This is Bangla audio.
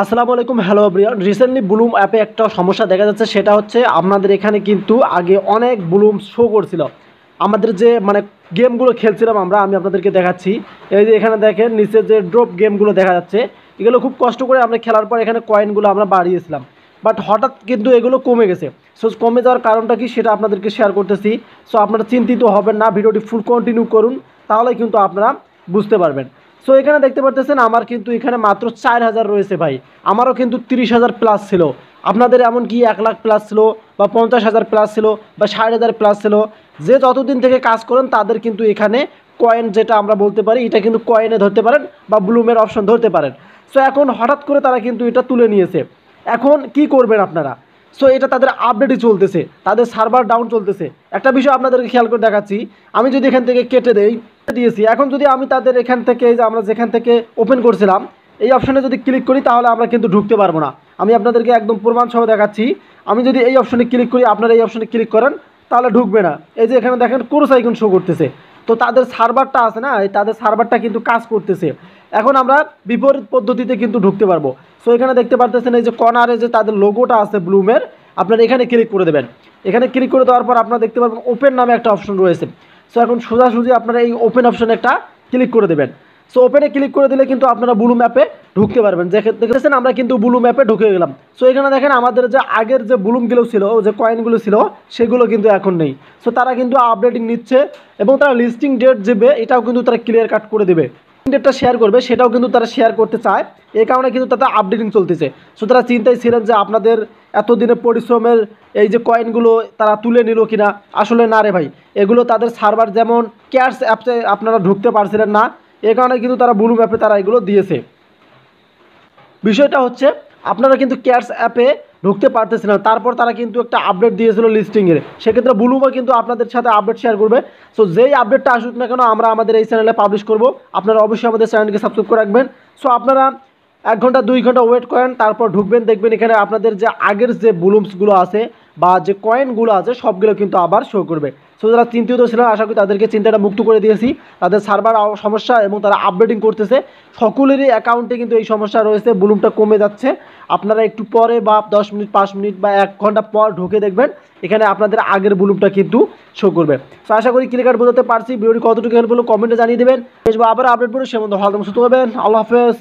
আসসালামু আলাইকুম, হ্যালো এভরিওয়ান। রিসেন্টলি ব্লুম অ্যাপে একটা সমস্যা দেখা যাচ্ছে, সেটা হচ্ছে আপনাদের এখানে কিন্তু আগে অনেক ব্লুম শো করছিল। আমাদের যে গেমগুলো খেলছিলাম আমি আপনাদেরকে দেখাচ্ছি। এই যে এখানে দেখেন নিচে যে ড্রপ গেমগুলো দেখা যাচ্ছে, এগুলো খুব কষ্ট করে আমরা খেলার পর এখানে কয়েনগুলো আমরা বাড়িয়েছিলাম, বাট হঠাৎ কিন্তু এগুলো কমে গেছে। সো কমে যাওয়ার কারণটা কি সেটা আপনাদেরকে শেয়ার করতেছি। সো আপনারা চিন্তিত হবেন না, ভিডিওটি ফুল কন্টিনিউ করুন, তাহলে কিন্তু আপনারা বুঝতে পারবেন। সো এখানে দেখতে পারতেছেন আমার কিন্তু এখানে মাত্র 4000 রয়েছে ভাই। আমারও কিন্তু 30,000 প্লাস ছিল। আপনাদের এমন কি 1,00,000 প্লাস ছিল, বা 50,000 প্লাস ছিল, বা 60,000 প্লাস ছিল। যে যতদিন থেকে কাজ করেন তাদের কিন্তু এখানে কয়েন, যেটা আমরা বলতে পারি, এটা কিন্তু কয়েনে ধরতে পারেন বা ব্লুমের অপশন ধরতে পারেন। সো এখন হঠাৎ করে তারা কিন্তু এটা তুলে নিয়েছে। এখন কি করবেন আপনারা? সো এটা তাদের আপডেটই চলতেছে, তাদের সার্ভার ডাউন চলতেছে। একটা বিষয় আপনাদেরকে খেয়াল করে দেখাচ্ছি, আমি যদি এখান থেকে কেটে দেই, দিয়েছি, এখন যদি আমি তাদের এখান থেকে, এই যে আমরা যেখান থেকে ওপেন করছিলাম এই অপশনে যদি ক্লিক করি, তাহলে আমরা কিন্তু ঢুকতে পারবো না। আমি আপনাদেরকে একদম প্রমাণ সহ দেখাচ্ছি। আমি যদি এই অপশনে ক্লিক করি, আপনারা এই অপশনে ক্লিক করেন, তাহলে ঢুকবে না। এই যে এখানে দেখেন ক্রস আইকন শো করতেছে। তো তাদের সার্ভারটা আছে না, এই তাদের সার্ভারটা কিন্তু কাজ করতেছে। এখন আমরা বিপরীত পদ্ধতিতে কিন্তু ঢুকতে পারবো। সো এখানে দেখতে পারতেছেন এই যে কর্নারে যে তাদের লোগোটা আছে ব্লুমের, আপনারা এখানে ক্লিক করে দেবেন। এখানে ক্লিক করে দেওয়ার পর আপনারা দেখতে পারবেন ওপেন নামে একটা অপশন রয়েছে। সো এখন সোজাসুজি আপনারা এই ওপেন অপশনে একটা ক্লিক করে দেবেন। সো ওপেনে ক্লিক করে দিলে কিন্তু আপনারা ব্লু ম্যাপে ঢুকতে পারবেন। দেখেছেন আমরা কিন্তু ব্লু ম্যাপে ঢুকে গেলাম। সো এখানে দেখেন আমাদের যে আগের যে ব্লুমগুলো ছিল, যে কয়েনগুলো ছিল, সেগুলো কিন্তু এখন নেই। সো তারা কিন্তু আপডেটিং নিচ্ছে, এবং তারা লিস্টিং ডেট দেবে, এটাও কিন্তু তারা ক্লিয়ার কাট করে দেবে। ডেটটা শেয়ার করবে, সেটাও কিন্তু তারা শেয়ার করতে চায়। এই কারণে কিন্তু তাদের আপডেটিং চলতেছে। সো তারা চিন্তায় ছিলেন যে আপনাদের এতদিনের পরিশ্রমের এই যে কয়েনগুলো তারা তুলে নিল কিনা। আসলে না রে ভাই, এগুলো তাদের সার্ভার যেমন ক্যাশ অ্যাপসে আপনারা ঢুকতে পারছিলেন না, এ কারণে কিন্তু তারা ব্লু ম্যাপে তারা এগুলো দিয়েছে। বিষয়টা হচ্ছে আপনারা কিন্তু ক্যাশ অ্যাপে ঢুকতে পারতেছিলেন, তারপর তারা কিন্তু একটা আপডেট দিয়েছিল লিস্টিংয়ের। সেক্ষেত্রে ব্লুমা কিন্তু আপনাদের সাথে আপডেট শেয়ার করবে। সো যেই আপডেটটা আসুক না কেন, আমরা আমাদের এই চ্যানেলে পাবলিশ করব। আপনারা অবশ্যই আমাদের চ্যানেলকে সাবস্ক্রাইব করে রাখবেন। সো আপনারা 1 ঘন্টা 2 ঘন্টা ওয়েট করেন, তারপর ঢুকবেন, দেখবেন এখানে আপনাদের যে আগের যে ব্লুমসগুলো আছে বা যে কয়েনগুলো আছে, সবগুলো কিন্তু আবার শো করবে। সো যারা চিন্তিত ছিলেন, আশা করি তাদেরকে চিন্তাটা মুক্ত করে দিয়েছি। তাদের সার্ভার সমস্যা এবং তারা আপডেটিং করতেছে, সকলেরই অ্যাকাউন্টে কিন্তু এই সমস্যা রয়েছে, ব্লুমটা কমে যাচ্ছে। আপনারা একটু পরে বা 10 মিনিট 5 মিনিট বা 1 ঘন্টা পর ঢুকে দেখবেন এখানে আপনাদের আগের ব্লুমটা কিন্তু শো করবে। সো আশা করি ক্লিয়ার বোঝাতে পারছি। ভিডিওটি কতটুকু হেল্প হলো কমেন্টে জানিয়ে দেবেন। আবার আপডেট করুন, সে মধ্যে ভালো সুস্থ হবেন। আল্লাহ হাফেজ।